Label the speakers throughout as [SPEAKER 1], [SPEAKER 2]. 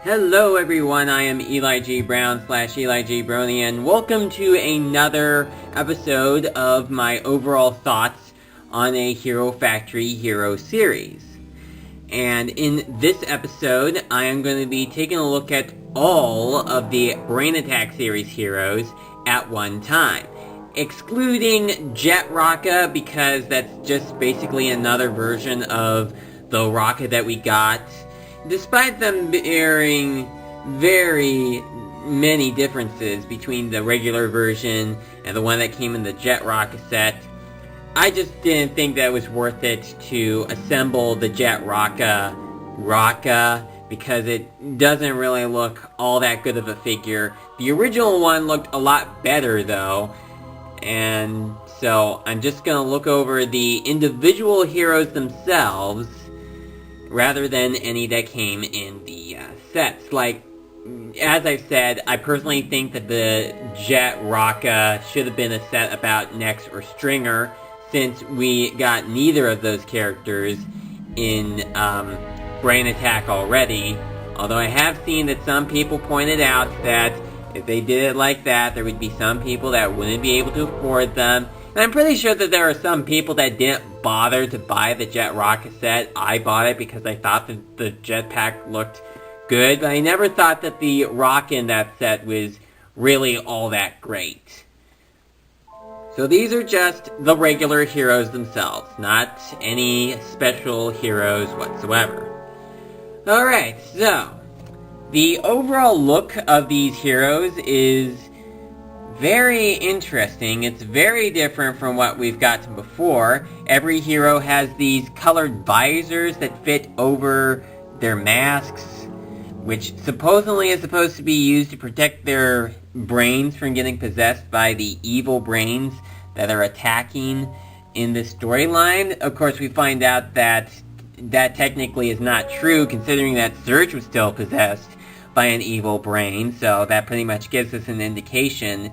[SPEAKER 1] Hello everyone, I am Eli G. Brown / Eli G. Brony, and welcome to another episode of my overall thoughts on a Hero Factory Hero series. And in this episode, I am going to be taking a look at all of the Brain Attack series heroes at one time, excluding Jet Rocka, because that's just basically another version of the Rocka that we got. Despite them bearing very many differences between the regular version and the one that came in the Jet Rocka set, I just didn't think that it was worth it to assemble the Jet Rocka because it doesn't really look all that good of a figure. The original one looked a lot better though, and so I'm just going to look over the individual heroes themselves rather than any that came in the sets. Like, as I've said, I personally think that the Jet Rocka should have been a set about Nex or Stringer, since we got neither of those characters in Brain Attack already. Although I have seen that some people pointed out that if they did it like that, there would be some people that wouldn't be able to afford them. And I'm pretty sure that there are some people that didn't bother to buy the Jet Rocka set. I bought it because I thought that the jetpack looked good, but I never thought that the rock in that set was really all that great. So these are just the regular heroes themselves, not any special heroes whatsoever. Alright, so the overall look of these heroes is very interesting. It's very different from what we've gotten before. Every hero has these colored visors that fit over their masks, which supposedly is supposed to be used to protect their brains from getting possessed by the evil brains that are attacking in this storyline. Of course, we find out that that technically is not true, considering that Surge was still possessed by an evil brain, so that pretty much gives us an indication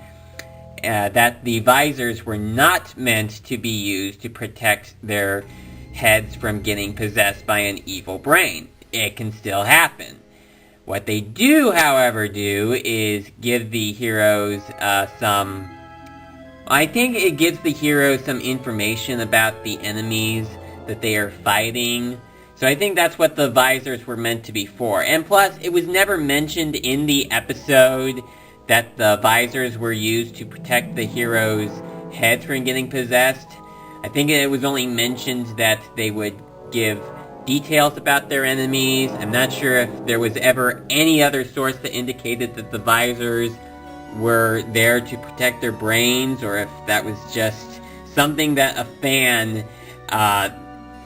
[SPEAKER 1] that the visors were not meant to be used to protect their heads from getting possessed by an evil brain. It can still happen. What they do, however, is give the heroes I think it gives the heroes some information about the enemies that they are fighting. So I think that's what the visors were meant to be for. And plus, it was never mentioned in the episode that the visors were used to protect the heroes' heads from getting possessed. I think it was only mentioned that they would give details about their enemies. I'm not sure if there was ever any other source that indicated that the visors were there to protect their brains, or if that was just something that a fan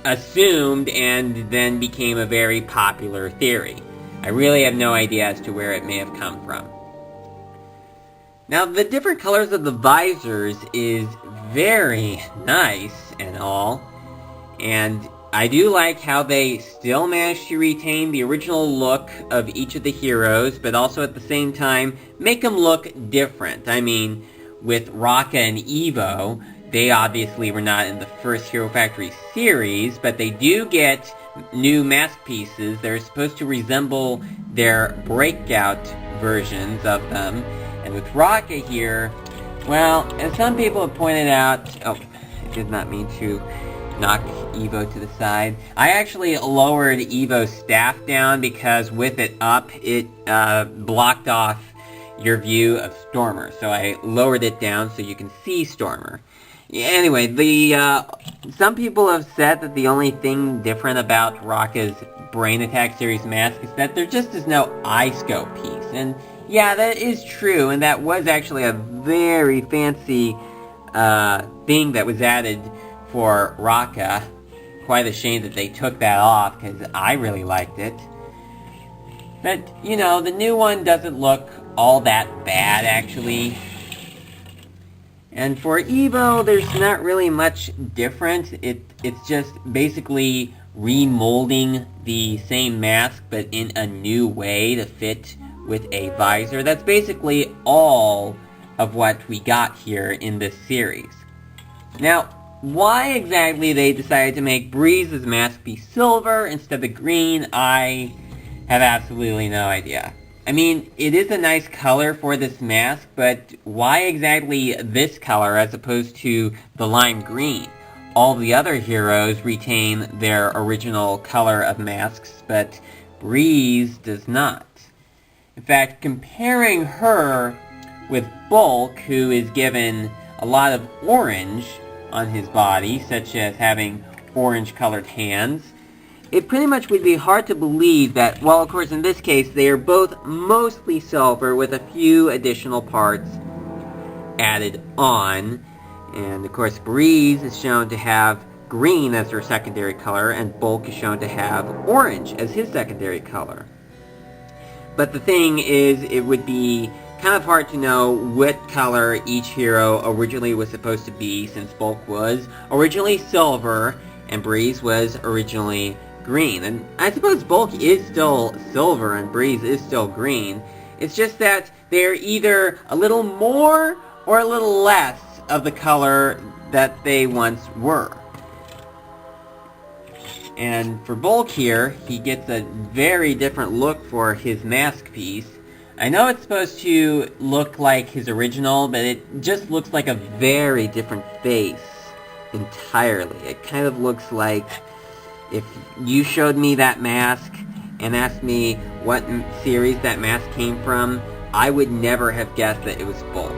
[SPEAKER 1] assumed and then became a very popular theory. I really have no idea as to where it may have come from. Now, the different colors of the visors is very nice and all, and I do like how they still managed to retain the original look of each of the heroes, but also at the same time make them look different. I mean, with Rocka and Evo, they obviously were not in the first Hero Factory series, but they do get new mask pieces. They're supposed to resemble their breakout versions of them. And with Rocka here, well, as some people have pointed out... Oh, I did not mean to knock Evo to the side. I actually lowered Evo's staff down because with it up, it blocked off your view of Stormer. So I lowered it down so you can see Stormer. Anyway, some people have said that the only thing different about Rocka's Brain Attack series mask is that there just is no eye scope piece. And yeah, that is true, and that was actually a very fancy thing that was added for Rocka. Quite a shame that they took that off, because I really liked it. But, you know, the new one doesn't look all that bad, actually. And for Evo, there's not really much different. It's just basically remolding the same mask, but in a new way to fit with a visor. That's basically all of what we got here in this series. Now, why exactly they decided to make Breeze's mask be silver instead of green, I have absolutely no idea. I mean, it is a nice color for this mask, but why exactly this color as opposed to the lime green? All the other heroes retain their original color of masks, but Breeze does not. In fact, comparing her with Bulk, who is given a lot of orange on his body, such as having orange-colored hands, it pretty much would be hard to believe that, well, of course, in this case, they are both mostly silver with a few additional parts added on. And, of course, Breeze is shown to have green as her secondary color, and Bulk is shown to have orange as his secondary color. But the thing is, it would be kind of hard to know what color each hero originally was supposed to be, since Bulk was originally silver, and Breeze was originally green. And I suppose Bulk is still silver and Breeze is still green. It's just that they're either a little more or a little less of the color that they once were. And for Bulk here, he gets a very different look for his mask piece. I know it's supposed to look like his original, but it just looks like a very different face entirely. It kind of looks like if you showed me that mask and asked me what series that mask came from, I would never have guessed that it was Bulk.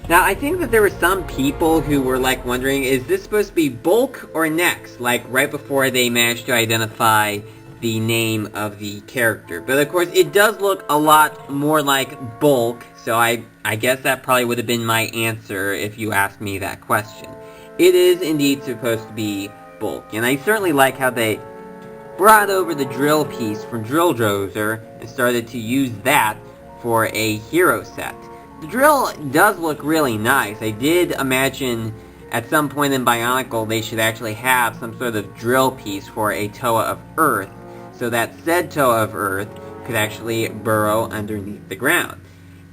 [SPEAKER 1] Now, I think that there were some people who were wondering, is this supposed to be Bulk or Nex? Right before they managed to identify the name of the character. But of course, it does look a lot more like Bulk, so I guess that probably would have been my answer if you asked me that question. It is indeed supposed to be Bulk, and I certainly like how they brought over the drill piece from Drill Dozer and started to use that for a hero set. The drill does look really nice. I did imagine at some point in Bionicle they should actually have some sort of drill piece for a Toa of Earth, so that said Toa of Earth could actually burrow underneath the ground.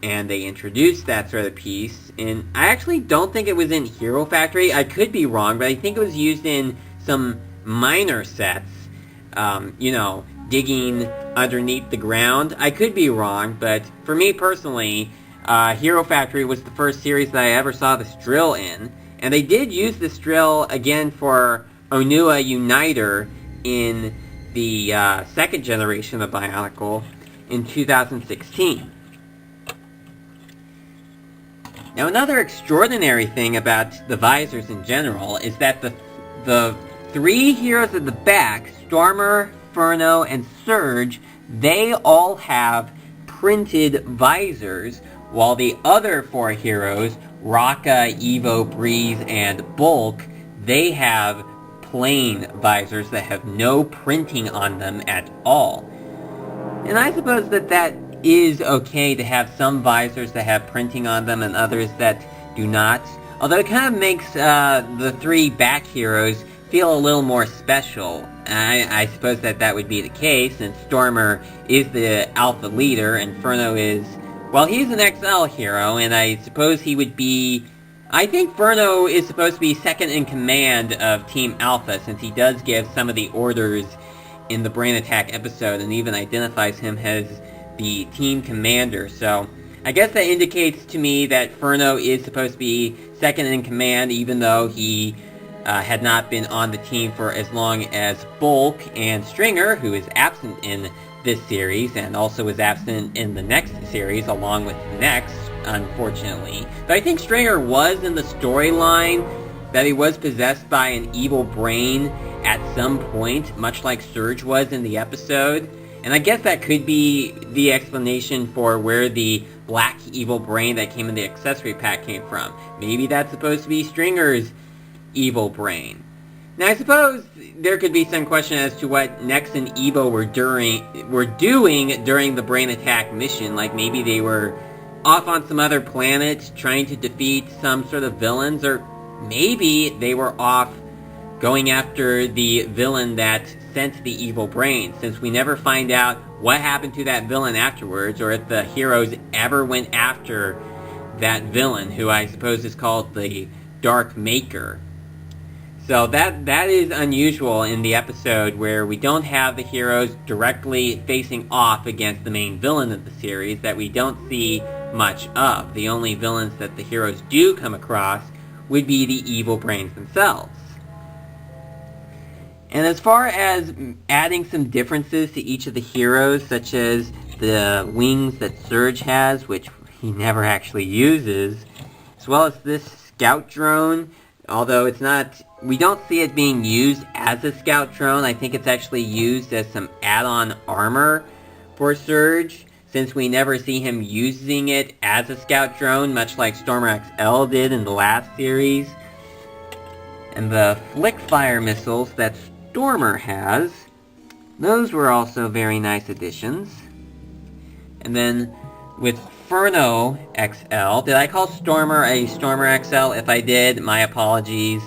[SPEAKER 1] And they introduced that sort of piece, and I actually don't think it was in Hero Factory. I could be wrong, but I think it was used in some minor sets, digging underneath the ground. I could be wrong, but for me personally, Hero Factory was the first series that I ever saw this drill in, and they did use this drill again for Onua Uniter in the second generation of Bionicle in 2016. Now, another extraordinary thing about the Visors in general is that the three heroes at the back, Stormer, Furno, and Surge, they all have printed visors, while the other four heroes, Raka, Evo, Breeze, and Bulk, they have plain visors that have no printing on them at all. And I suppose that is okay to have some visors that have printing on them and others that do not. Although it kind of makes the three back heroes feel a little more special. I suppose that would be the case, since Stormer is the alpha leader and Furno is, well, he's an XL hero, and I suppose he would be... I think Furno is supposed to be second in command of Team Alpha, since he does give some of the orders in the Brain Attack episode, and even identifies him as the team commander. So I guess that indicates to me that Furno is supposed to be second in command, even though he had not been on the team for as long as Bulk and Stringer, who is absent in this series, and also was absent in the next series, along with Nex, unfortunately. But I think Stringer was in the storyline, that he was possessed by an evil brain at some point, much like Surge was in the episode. And I guess that could be the explanation for where the black evil brain that came in the accessory pack came from. Maybe that's supposed to be Stringer's evil brain. Now, I suppose there could be some question as to what Nex and Evo were doing during the Brain Attack mission. Like, maybe they were off on some other planet trying to defeat some sort of villains, or maybe they were off going after the villain that sent the evil brain, since we never find out what happened to that villain afterwards, or if the heroes ever went after that villain, who I suppose is called the Dark Maker. So that is unusual in the episode where we don't have the heroes directly facing off against the main villain of the series, that we don't see much of. The only villains that the heroes do come across would be the evil brains themselves. And as far as adding some differences to each of the heroes, such as the wings that Surge has, which he never actually uses, as well as this scout drone, although we don't see it being used as a scout drone. I think it's actually used as some add-on armor for Surge, since we never see him using it as a scout drone, much like Stormer XL did in the last series. And the flick fire missiles that Stormer has, those were also very nice additions. And then with Inferno XL, did I call Stormer a Stormer XL? If I did, my apologies.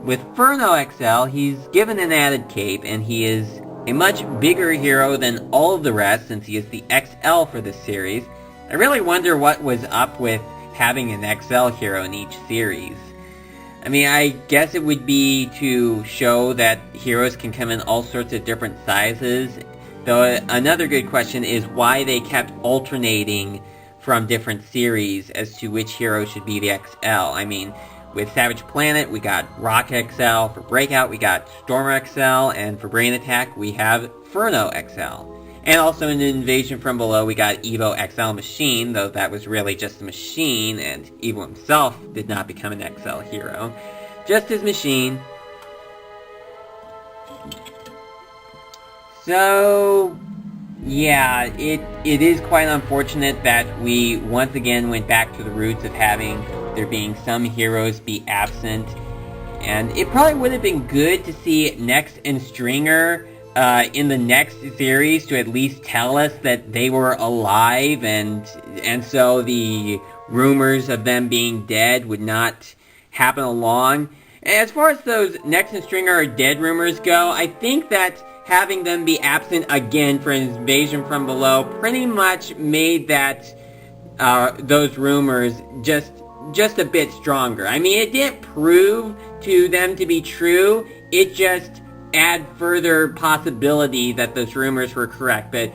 [SPEAKER 1] With Inferno XL, he's given an added cape, and he is a much bigger hero than all of the rest, since he is the XL for this series. I really wonder what was up with having an XL hero in each series. I mean, I guess it would be to show that heroes can come in all sorts of different sizes. Though another good question is why they kept alternating from different series as to which hero should be the XL. I mean, with Savage Planet, we got Rock XL. For Breakout, we got Stormer XL. And for Brain Attack, we have Inferno XL. And also in Invasion from Below, we got Evo XL Machine, though that was really just a machine, and Evo himself did not become an XL hero. Just his machine. So, yeah, it is quite unfortunate that we once again went back to the roots of having there being some heroes be absent. And it probably would have been good to see Next and Stringer in the next series to at least tell us that they were alive, and so the rumors of them being dead would not happen along. As far as those Next and Stringer are dead rumors go, I think that having them be absent again for Invasion from Below pretty much made that those rumors just a bit stronger. I mean, it didn't prove to them to be true, it just add further possibility that those rumors were correct. But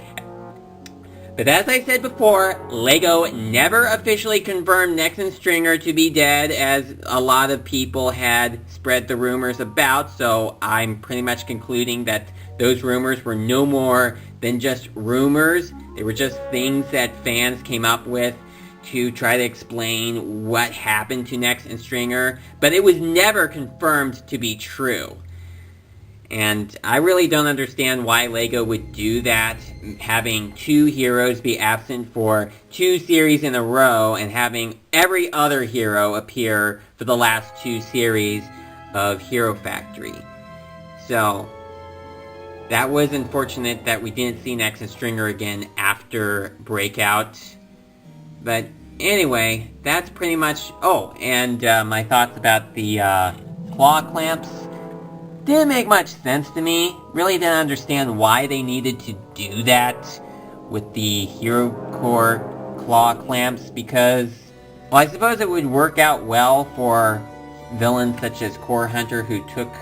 [SPEAKER 1] as I said before, LEGO never officially confirmed Next and Stringer to be dead, as a lot of people had spread the rumors about, so I'm pretty much concluding that those rumors were no more than just rumors. They were just things that fans came up with to try to explain what happened to Next and Stringer, but it was never confirmed to be true. And I really don't understand why LEGO would do that, having two heroes be absent for 2 series in a row, and having every other hero appear for the last 2 series of Hero Factory. So, that was unfortunate that we didn't see Next and Stringer again after Breakout. But anyway, that's pretty much... Oh, and my thoughts about the claw clamps didn't make much sense to me. Really didn't understand why they needed to do that with the Hero Core claw clamps, because, well, I suppose it would work out well for villains such as Core Hunter who took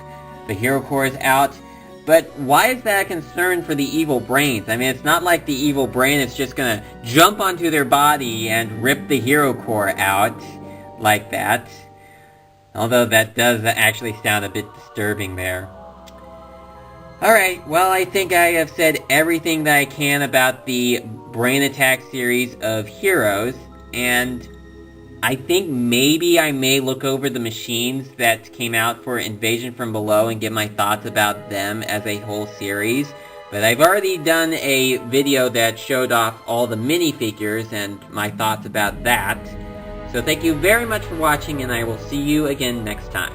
[SPEAKER 1] the Hero Cores out. But why is that a concern for the evil brains? I mean, it's not like the evil brain is just gonna jump onto their body and rip the Hero Core out like that. Although that does actually sound a bit disturbing there. Alright, well, I think I have said everything that I can about the Brain Attack series of heroes, and I think maybe I may look over the machines that came out for Invasion from Below and give my thoughts about them as a whole series. But I've already done a video that showed off all the minifigures and my thoughts about that. So thank you very much for watching, and I will see you again next time.